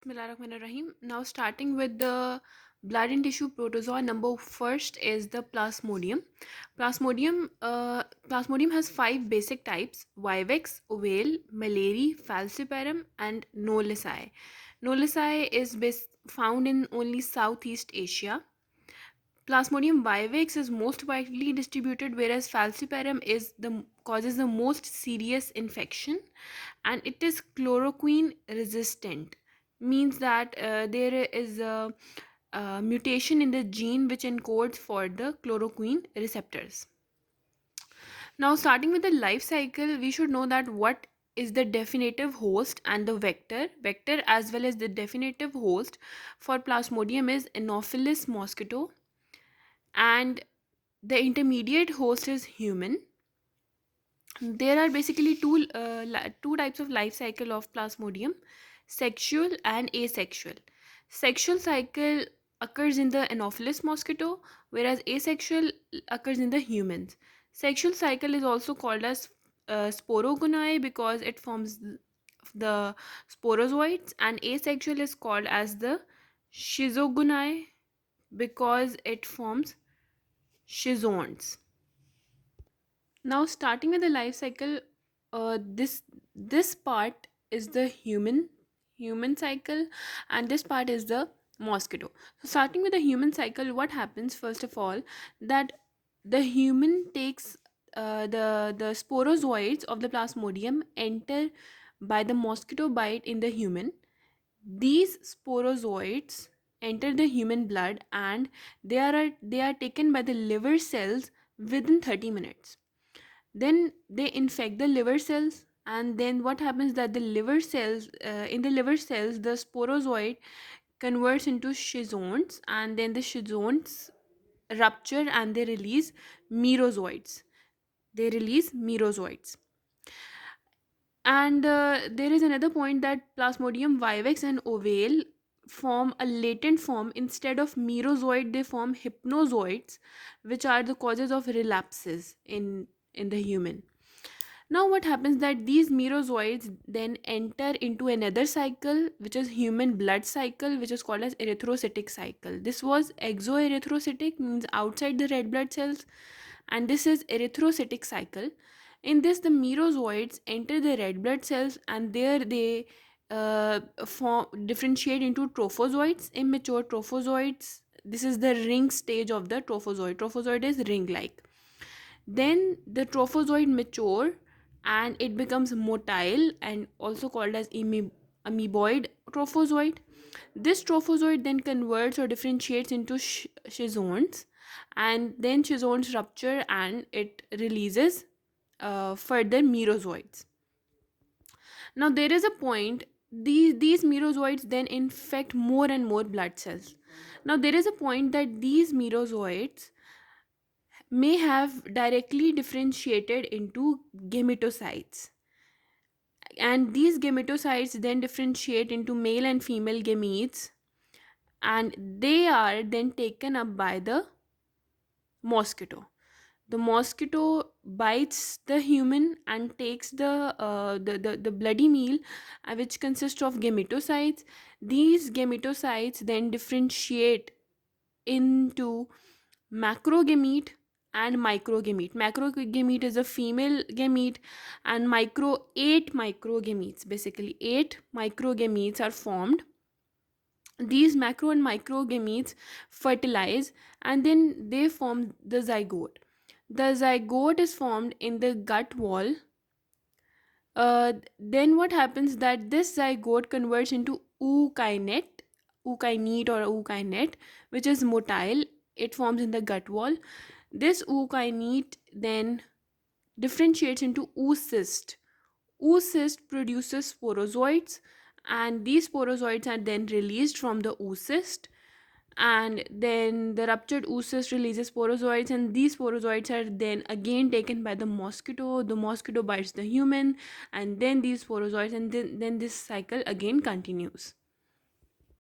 Bismillahirrahmanirrahim. Now, starting with the blood and tissue protozoa, number first is the Plasmodium. Plasmodium has five basic types: Vivax, ovale, Malari, Falciparum, and Knowlesi. Knowlesi is found in only Southeast Asia. Plasmodium vivax is most widely distributed, whereas falciparum causes the most serious infection, and it is chloroquine resistant. Means that there is a mutation in the gene which encodes for the chloroquine receptors. Now, starting with the life cycle, we should know that what is the definitive host and the vector as well as the definitive host for Plasmodium is Anopheles mosquito, and the intermediate host is human. There are basically two types of life cycle of Plasmodium: sexual and asexual. Sexual cycle occurs in the Anopheles mosquito, whereas asexual occurs in the humans. Sexual cycle is also called as sporogonae because it forms the sporozoites, and asexual is called as the schizogonae because it forms schizonts. Now, starting with the life cycle, this part is the human cycle, and this part is the mosquito. So, starting with the human cycle, what happens first of all, that the human takes the sporozoites of the Plasmodium enter by the mosquito bite in the human. These sporozoites enter the human blood, and they are taken by the liver cells within 30 minutes. Then they infect the liver cells, and then what happens that the liver cells in the liver cells, the sporozoid converts into schizonts, and then the schizonts rupture and they release merozoites. And there is another point that Plasmodium vivax and ovale form a latent form. Instead of merozoid, they form hypnozoites, which are the causes of relapses in the human. Now, what happens that these merozoites then enter into another cycle, which is human blood cycle, which is called as erythrocytic cycle. This was exoerythrocytic, means outside the red blood cells, and this is erythrocytic cycle. In this, the merozoites enter the red blood cells, and there they differentiate into trophozoites, immature trophozoites. This is the ring stage of the trophozoid. Trophozoid is ring like. Then the trophozoid mature and it becomes motile and also called as amoeboid trophozoid. This trophozoid then converts or differentiates into schizonts, and then schizonts rupture and it releases further merozoites. Now there is a point, these merozoites then infect more and more blood cells. Now there is a point that these merozoites may have directly differentiated into gametocytes, and these gametocytes then differentiate into male and female gametes, and they are then taken up by the mosquito. The mosquito bites the human and takes the bloody meal, which consists of gametocytes. These gametocytes then differentiate into macrogamete and microgamete. Macrogamete is a female gamete, and eight microgametes, basically eight microgametes are formed. These macro and microgametes fertilize, and then they form the zygote. The zygote is formed in the gut wall. Then what happens that this zygote converts into ookinete or ookinete, which is motile. It forms in the gut wall. This ookinete then differentiates into oocyst. Oocyst produces sporozoites, and these sporozoites are then released from the oocyst, and then the ruptured oocyst releases sporozoites, and these sporozoites are then again taken by the mosquito. The mosquito bites the human, and then these sporozoites, and then this cycle again continues.